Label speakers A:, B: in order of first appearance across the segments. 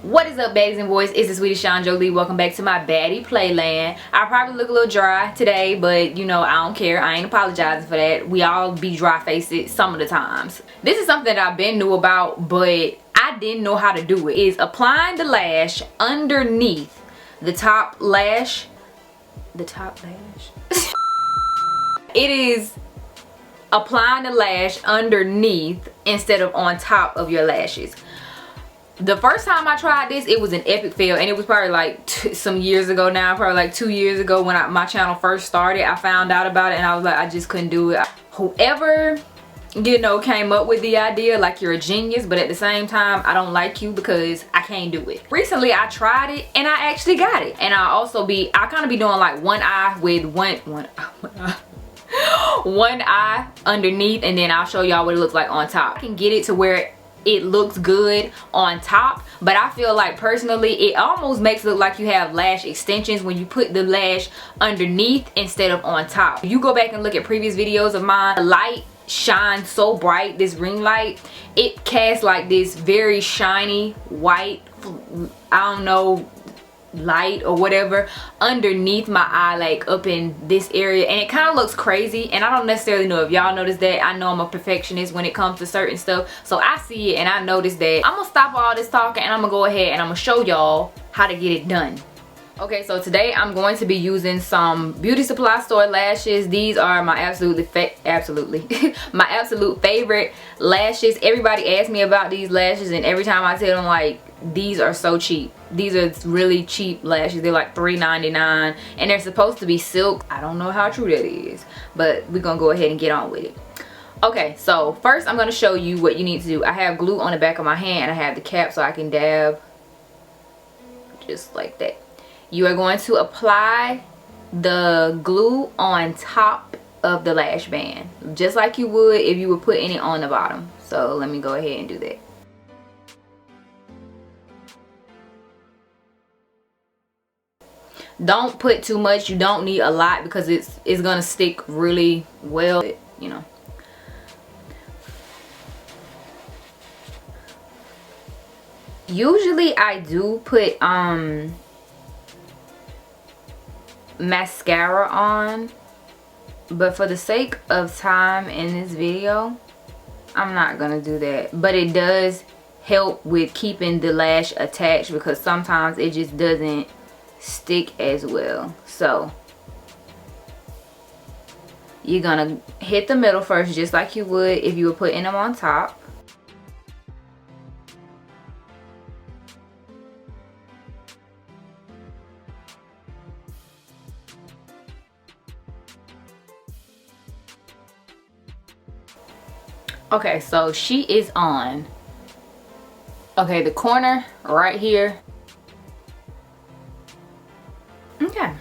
A: What is up, baddies and boys? It's the sweetie ShonJolie. Welcome back to my baddie playland. I probably look a little dry today, but you know, I don't care. I ain't apologizing for that. We all be dry faced some of the times. This is something that I've been knew about, but I didn't know how to do it. Is applying the lash underneath the top lash. The top lash? It is applying the lash underneath instead of on top of your lashes. The first time I tried this, it was an epic fail, and it was probably like some years ago now, probably like 2 years ago when my channel first started. I found out about it and I was like, I just couldn't do it. Whoever, you know, came up with the idea, like, you're a genius, but at the same time, I don't like you because I can't do it. Recently, I tried it and I actually got it. And I kind of be doing like one eye with one eye underneath, and then I'll show y'all what it looks like on top. I can get it to where it looks good on top, but I feel like personally it almost makes it look like you have lash extensions when you put the lash underneath instead of on top. If you go back and look at previous videos of mine, the light shines so bright. This ring light, it casts like this very shiny white, I don't know, light or whatever underneath my eye, like up in this area, and it kind of looks crazy. And I don't necessarily know if y'all notice that. I know I'm a perfectionist when it comes to certain stuff, so I see it and I notice that. I'm gonna stop all this talking and I'm gonna go ahead and I'm gonna show y'all how to get it done. Okay, so today I'm going to be using some beauty supply store lashes. These are my my absolute favorite lashes. Everybody asks me about these lashes, and every time I tell them, like, these are so cheap. These are really cheap lashes. They're like $3.99 and they're supposed to be silk. I don't know how true that is, but we're gonna go ahead and get on with it. Okay, so first I'm gonna show you what you need to do. I have glue on the back of my hand and I have the cap so I can dab just like that. You are going to apply the glue on top of the lash band, just like you would if you were putting it on the bottom. So let me go ahead and do that. Don't put too much. You don't need a lot because it's gonna stick really well, you know. Usually I do put mascara on, but for the sake of time in this video, I'm not gonna do that. But it does help with keeping the lash attached because sometimes it just doesn't stick as well. So you're gonna hit the middle first, just like you would if you were putting them on top. Okay, so she is on. Okay, the corner right here. Okay,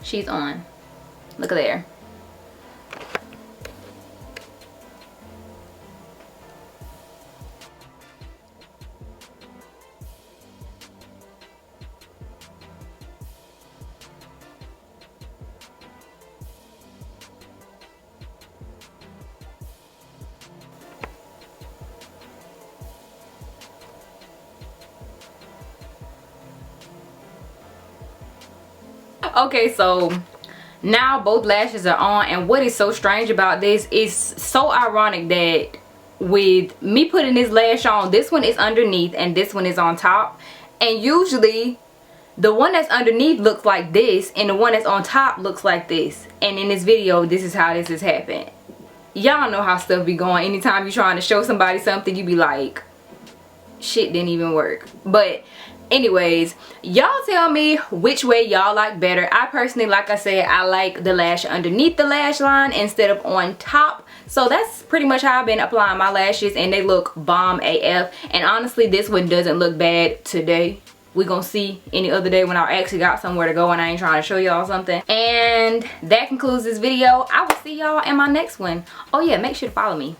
A: she's on. Look at there. Okay, so now both lashes are on, and what is so strange about this is so ironic that with me putting this lash on, this one is underneath and this one is on top, and usually the one that's underneath looks like this and the one that's on top looks like this. And in this video, this is how this has happened. Y'all know how stuff be going. Anytime you're trying to show somebody something, you be like, shit didn't even work. But anyways, y'all tell me which way y'all like better. I personally, like I said, I like the lash underneath the lash line instead of on top. So that's pretty much how I've been applying my lashes, and they look bomb AF. And honestly, this one doesn't look bad today. We're gonna see any other day when I actually got somewhere to go and I ain't trying to show y'all something. And that concludes this video. I will see y'all in my next one. Oh yeah, make sure to follow me.